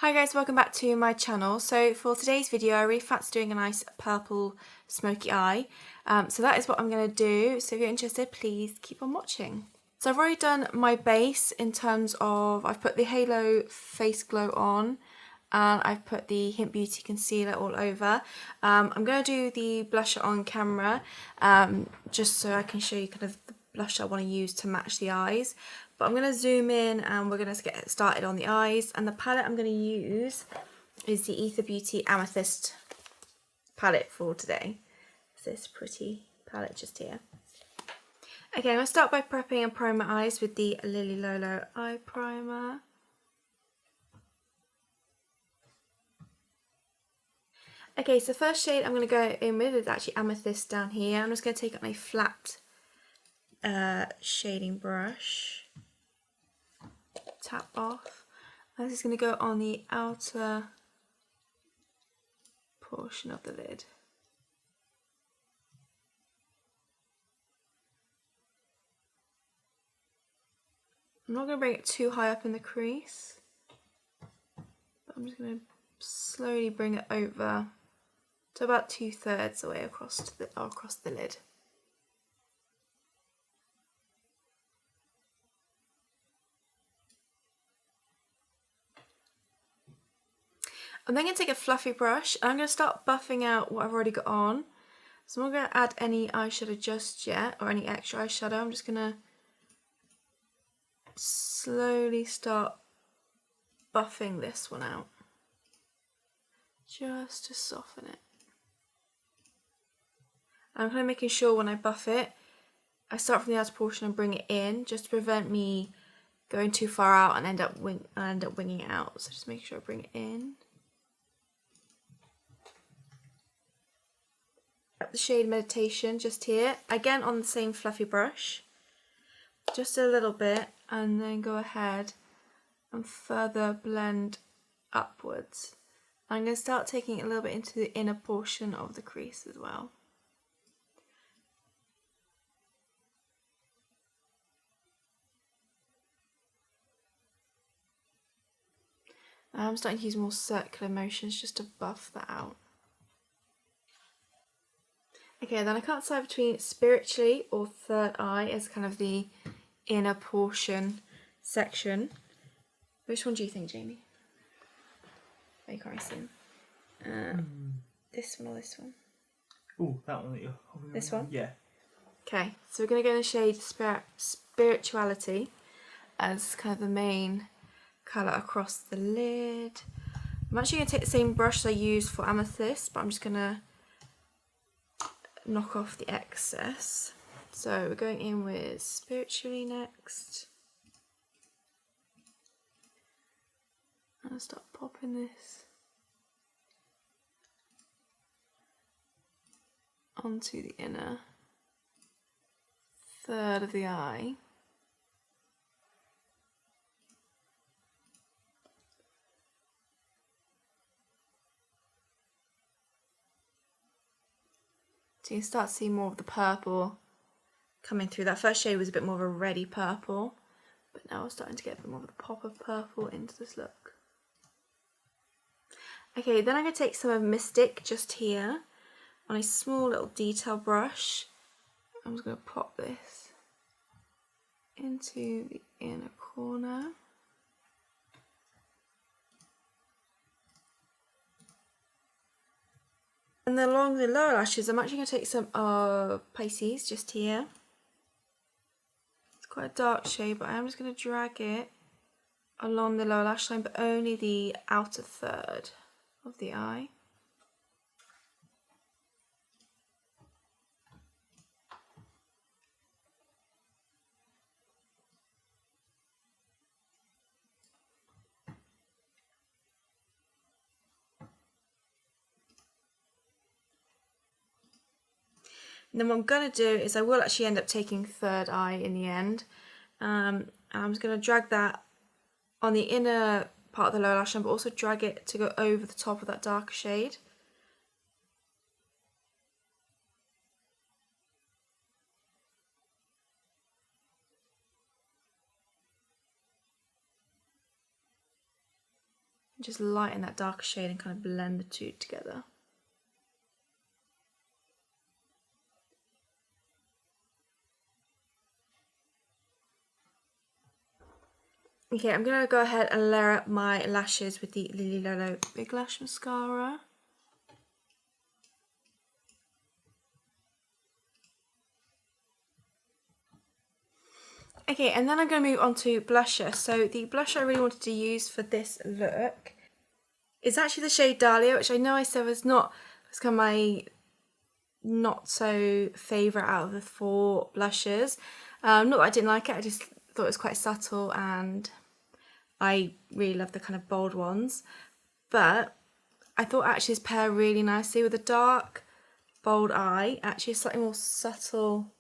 Hi guys, welcome back to my channel. So for today's video, I really fancy doing a nice purple smoky eye. So that is what I'm going to do. So if you're interested, please keep on watching. So I've already done my base in terms of, I've put the Halo Face Glow on and I've put the Hint Beauty Concealer all over. I'm going to do the blusher on camera just so I can show you kind of the blush I want to use to match the eyes. But I'm going to zoom in and we're going to get started on the eyes. And the palette I'm going to use is the Ether Beauty Amethyst palette for today. It's this pretty palette just here. Okay, I'm going to start by prepping and priming my eyes with the Lily Lolo eye primer. Okay, so the first shade I'm going to go in with is actually Amethyst down here. I'm just going to take on a flat shading brush, tap off. I'm just going to go on the outer portion of the lid. I'm not going to bring it too high up in the crease, but I'm just going to slowly bring it over to about 2/3 the way across the lid. I'm then going to take a fluffy brush and I'm going to start buffing out what I've already got on. So I'm not going to add any eyeshadow just yet, or any extra eyeshadow. I'm just going to slowly start buffing this one out, just to soften it. I'm kind of making sure when I buff it, I start from the outer portion and bring it in, just to prevent me going too far out and end up winging it out. So just make sure I bring it in. The shade Meditation just here, again on the same fluffy brush, just a little bit, and then go ahead and further blend upwards. I'm going to start taking it a little bit into the inner portion of the crease as well. I'm starting to use more circular motions just to buff that out. Okay, then I can't decide between Spiritually or Third Eye as kind of the inner portion section. Which one do you think, Jamie? Oh, you can't see him. This one or this one? Oh, that one that you're holding. This one? Yeah. Okay, so we're going to go in the shade Spirituality as kind of the main colour across the lid. I'm actually going to take the same brush I used for Amethyst, but I'm just going to knock off the excess. So we're going in with Spiritually next. And I'll start popping this onto the inner third of the eye. So you can start to see more of the purple coming through. That first shade was a bit more of a reddy purple, but now we're starting to get a bit more of the pop of purple into this look. Okay, then I'm going to take some of Mystic just here on a small little detail brush. I'm just going to pop this into the inner corner. And then along the lower lashes, I'm actually going to take some Pisces just here. It's quite a dark shade, but I am just going to drag it along the lower lash line, but only the outer third of the eye. And then what I'm going to do is I will actually end up taking Third Eye in the end. And I'm just going to drag that on the inner part of the lower lash line, but also drag it to go over the top of that darker shade. Just lighten that darker shade and kind of blend the two together. Okay, I'm going to go ahead and layer up my lashes with the Lily Lolo Big Lash Mascara. Okay, and then I'm going to move on to blusher. So the blusher I really wanted to use for this look is actually the shade Dahlia, which I know I said was kind of my not so favourite out of the 4 blushes. Not that I didn't like it, I just thought it was quite subtle and I really love the kind of bold ones. But I thought actually this pair really nicely with a dark, bold eye. Actually a slightly more subtle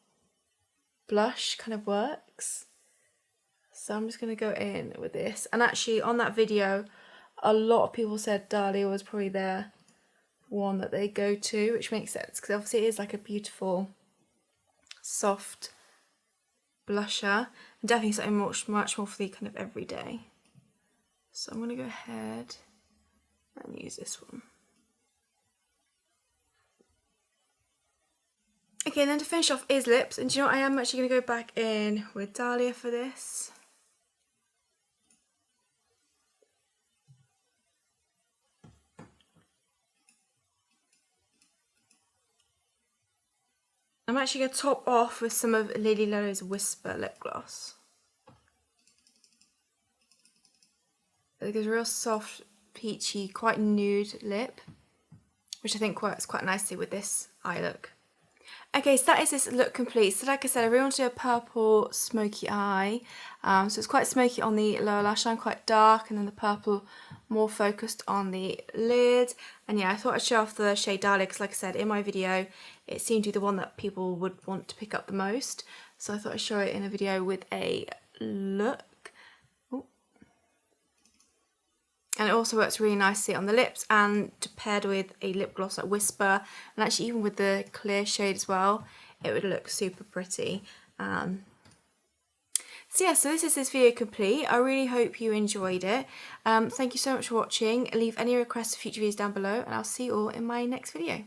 blush kind of works. So I'm just going to go in with this. And actually on that video, a lot of people said Dahlia was probably their one that they go to, which makes sense because obviously it is like a beautiful, soft blusher. And definitely something much more for the kind of everyday. So I'm going to go ahead and use this one. Okay, and then to finish off is lips. And do you know what? I am actually going to go back in with Dahlia for this. I'm actually going to top off with some of Lily Lolo's Whisper lip gloss. It gives a real soft, peachy, quite nude lip, which I think works quite nicely with this eye look. Okay, so that is this look complete. So like I said, I really want to do a purple smoky eye. So it's quite smoky on the lower lash line, quite dark, and then the purple more focused on the lid. And yeah, I thought I'd show off the shade Dahlia because like I said, in my video, it seemed to be the one that people would want to pick up the most. So I thought I'd show it in a video with a look. Ooh. And it also works really nicely on the lips and paired with a lip gloss like Whisper, and actually even with the clear shade as well, it would look super pretty. So yeah, so this is this video complete. I really hope you enjoyed it. Thank you so much for watching. Leave any requests for future videos down below, and I'll see you all in my next video.